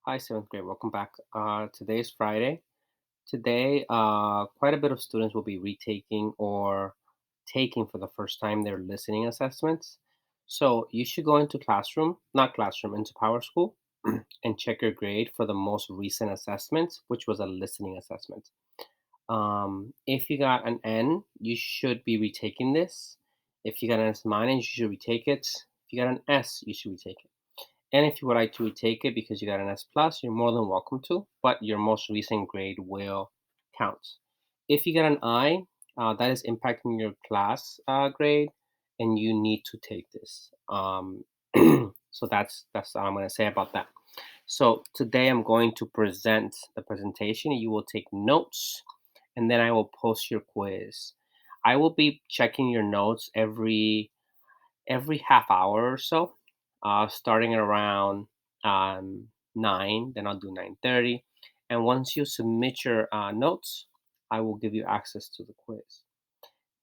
Hi, seventh grade. Welcome back. Today is Friday. Today, quite a bit of students will be retaking or taking for the first time their listening assessments. So you should go into not classroom, into Power School and check your grade for the most recent assessment, which was a listening assessment. If you got an N, you should be retaking this. If you got an S minus, you should retake it. If you got an S, you should retake it. And if you would like to retake it because you got an S plus, you're more than welcome to, but your most recent grade will count. If you get an I, that is impacting your class grade, and you need to take this. So that's all I'm going to say about that. So today I'm going to present the presentation. You will take notes, and then I will post your quiz. I will be checking your notes every half hour or so, starting at around 9, then I'll do 9:30. And once you submit your notes, I will give you access to the quiz.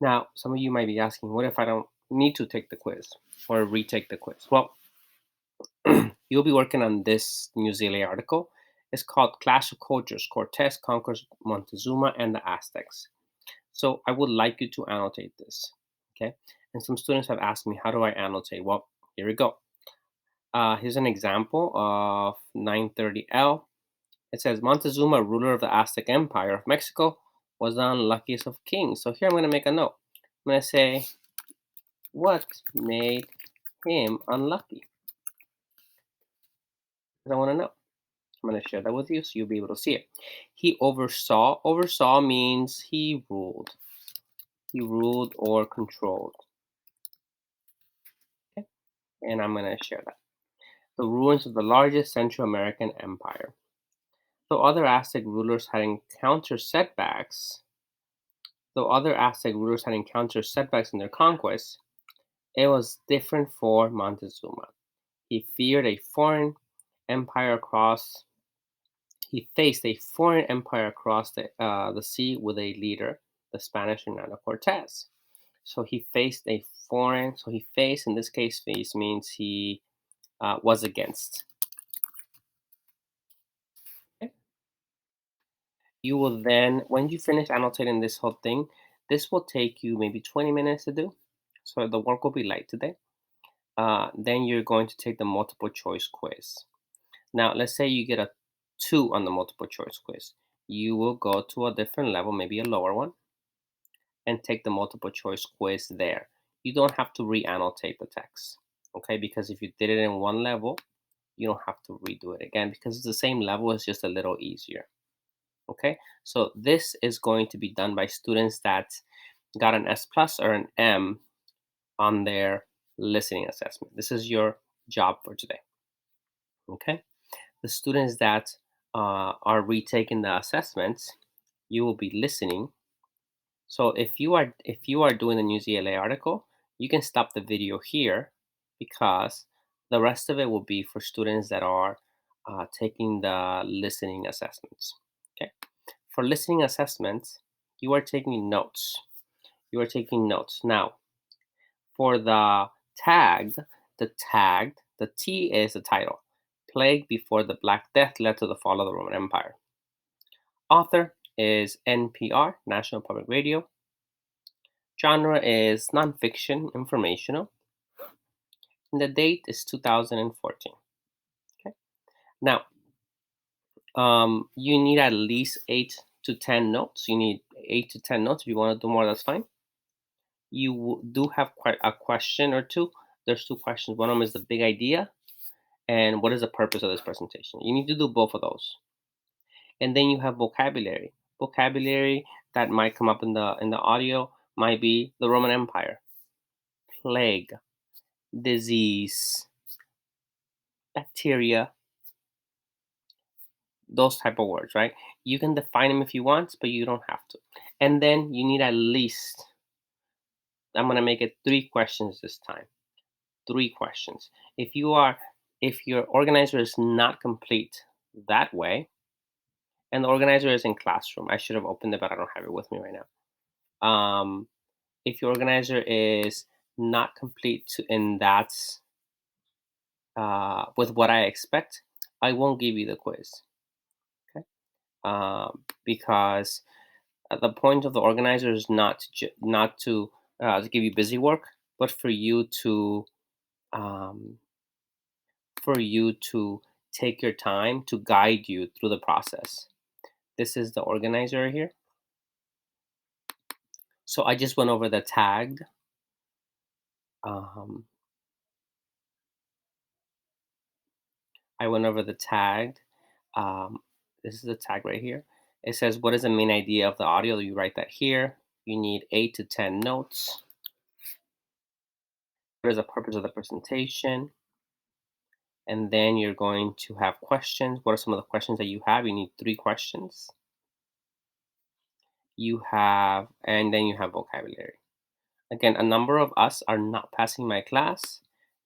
Now, some of you might be asking, what if I don't need to take the quiz or retake the quiz? Well, you'll be working on this New Zealand article. It's called Clash of Cultures, Cortez Conquers Montezuma and the Aztecs. So I would like you to annotate this, okay? And some students have asked me, how do I annotate? Well, here we go. Here's an example of 930L. It says Montezuma, ruler of the Aztec Empire of Mexico, was the unluckiest of kings. So here I'm going to make a note. I'm going to say, what made him unlucky? Because I want to know. I'm going to share that with you so you'll be able to see it. He oversaw. Oversaw means he ruled. He ruled or controlled. Okay? And I'm going to share that. The ruins of the largest Central American empire. Though other Aztec rulers had encountered setbacks, though other Aztec rulers had encountered setbacks in their conquests, it was different for Montezuma. He feared a foreign empire across. He faced a foreign empire across the sea with a leader, the Spanish Hernando Cortez. So he faced a foreign. So he faced, in this case, face means he was against. Okay? You will then, when you finish annotating this whole thing, this will take you maybe 20 minutes to do. So the work will be light today. Then you're going to take the multiple choice quiz. Now, let's say you get a 2 on the multiple choice quiz. You will go to a different level, maybe a lower one, and take the multiple choice quiz there. You don't have to re-annotate the text, okay? Because if you did it in one level, you don't have to redo it again because it's the same level, it's just a little easier. Okay, so this is going to be done by students that got an S plus or an M on their listening assessment. This is your job for today. Okay, the students that are retaking the assessments, you will be listening. So if you are doing the New ZLA article, you can stop the video here because the rest of it will be for students that are taking the listening assessments. Okay. For listening assessments, you are taking notes. You are taking notes. Now, for the the T is the title. Plague before the Black Death led to the fall of the Roman Empire. Author is NPR, National Public Radio. Genre is nonfiction, informational. And the date is 2014. Okay. Now, you need at least 8 to 10 notes. You need 8 to 10 notes. If you want to do more, that's fine. You do have quite a question or two. There's two questions. One of them is the big idea, and what is the purpose of this presentation. You need to do both of those. And then you have vocabulary. Vocabulary that might come up in the audio might be the Roman Empire, plague, disease, bacteria, those type of words, right? You can define them if you want, but you don't have to. And then you need at least, I'm gonna make it 3 questions this time. 3 questions. If your organizer is not complete that way, and the organizer is in classroom, I should have opened it, but I don't have it with me right now. If your organizer is not complete in that with what I expect, I won't give you the quiz. Okay. Because the point of the organizer is not to give you busy work, but um, for you to take your time to guide you through the process. This is the organizer here. So I just went over the tagged. Um, I went over the tagged. Um, this is the tag right here. It says, "What is the main idea of the audio?" You write that here. You need 8 to 10 notes. What is the purpose of the presentation? And then you're going to have questions. What are some of the questions that you have? You need 3 questions. And then you have vocabulary. Again, a number of us are not passing my class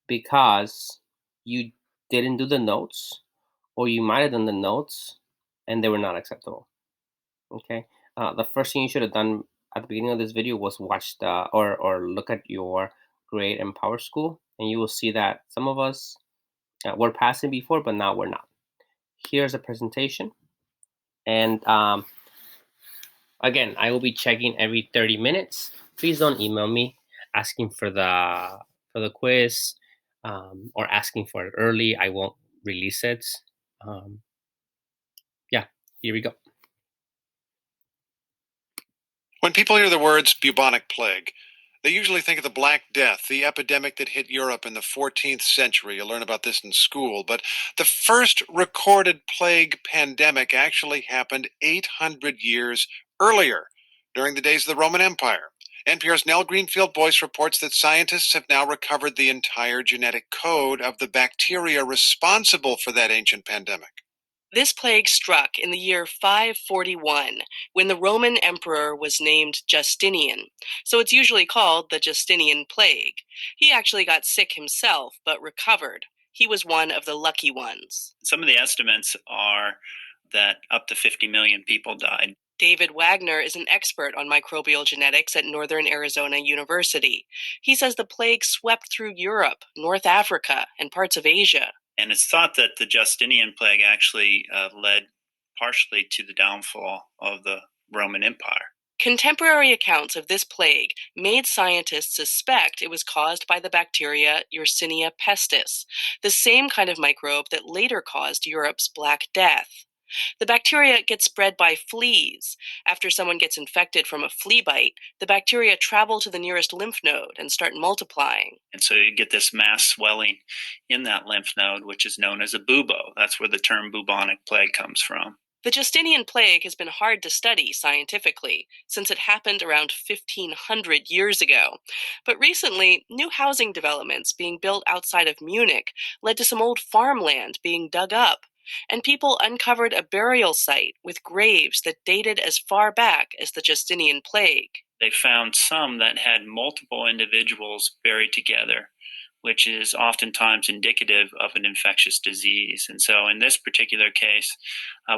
because you didn't do the notes, or you might have done the notes and they were not acceptable. Okay. The first thing you should have done at the beginning of this video was watch or look at your grade and power school, and you will see that some of us were passing before, but now we're not. Here's a presentation, and again, I will be checking every 30 minutes. Please don't email me asking for the quiz, or asking for it early. I won't release it. Um, yeah, here we go. When people hear the words bubonic plague, they usually think of the Black Death, the epidemic that hit Europe in the 14th century. You'll learn about this in school. But the first recorded plague pandemic actually happened 800 years earlier, during the days of the Roman Empire. NPR's Nell Greenfield Boyce reports that scientists have now recovered the entire genetic code of the bacteria responsible for that ancient pandemic. This plague struck in the year 541 when the Roman emperor was named Justinian, so it's usually called the Justinian plague. He actually got sick himself but recovered. He was one of the lucky ones. Some of the estimates are that up to 50 million people died. David Wagner is an expert on microbial genetics at Northern Arizona University. He says the plague swept through Europe, North Africa, and parts of Asia. And it's thought that the Justinian plague actually led partially to the downfall of the Roman Empire. Contemporary accounts of this plague made scientists suspect it was caused by the bacteria Yersinia pestis, the same kind of microbe that later caused Europe's Black Death. The bacteria get spread by fleas. After someone gets infected from a flea bite, the bacteria travel to the nearest lymph node and start multiplying. And so you get this mass swelling in that lymph node, which is known as a bubo. That's where the term bubonic plague comes from. The Justinian plague has been hard to study scientifically since it happened around 1500 years ago. But recently, new housing developments being built outside of Munich led to some old farmland being dug up, and people uncovered a burial site with graves that dated as far back as the Justinian plague. They found some that had multiple individuals buried together, which is oftentimes indicative of an infectious disease. And so in this particular case,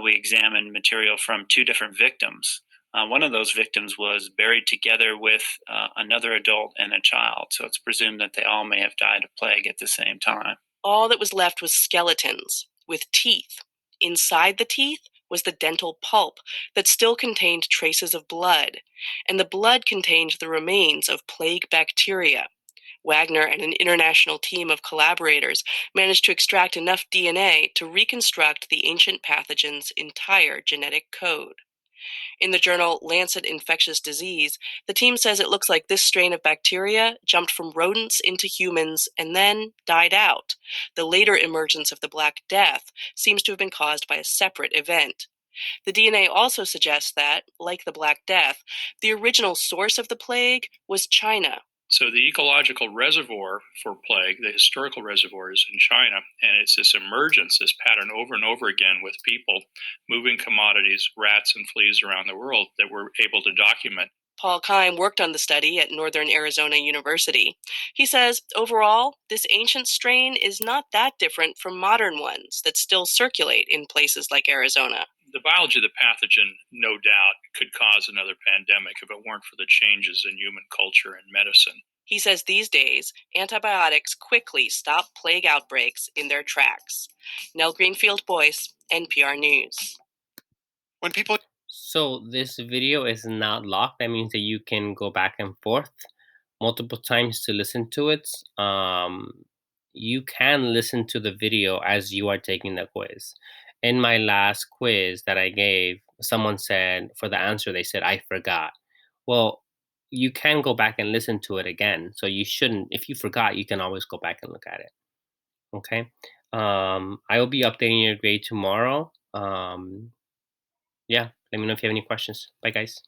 we examined material from 2 different victims. One of those victims was buried together with another adult and a child. So it's presumed that they all may have died of plague at the same time. All that was left was skeletons with teeth. Inside the teeth was the dental pulp that still contained traces of blood, and the blood contained the remains of plague bacteria. Wagner and an international team of collaborators managed to extract enough DNA to reconstruct the ancient pathogen's entire genetic code. In the journal Lancet Infectious Disease, the team says it looks like this strain of bacteria jumped from rodents into humans and then died out. The later emergence of the Black Death seems to have been caused by a separate event. The DNA also suggests that, like the Black Death, the original source of the plague was China. So the ecological reservoir for plague, the historical reservoir, is in China, and it's this emergence, this pattern over and over again with people moving commodities, rats and fleas around the world that we're able to document. Paul Keim worked on the study at Northern Arizona University. He says, overall, this ancient strain is not that different from modern ones that still circulate in places like Arizona. The biology of the pathogen, no doubt, could cause another pandemic if it weren't for the changes in human culture and medicine. He says these days, antibiotics quickly stop plague outbreaks in their tracks. Nell Greenfield Boyce, NPR News. When people So this video is not locked. That means that you can go back and forth multiple times to listen to it. You can listen to the video as you are taking the quiz. In my last quiz that I gave, someone said for the answer they said I forgot. Well, you can go back and listen to it again. So you shouldn't. If you forgot, you can always go back and look at it. Okay. I will be updating your grade tomorrow. Yeah. Let me know if you have any questions. Bye, guys.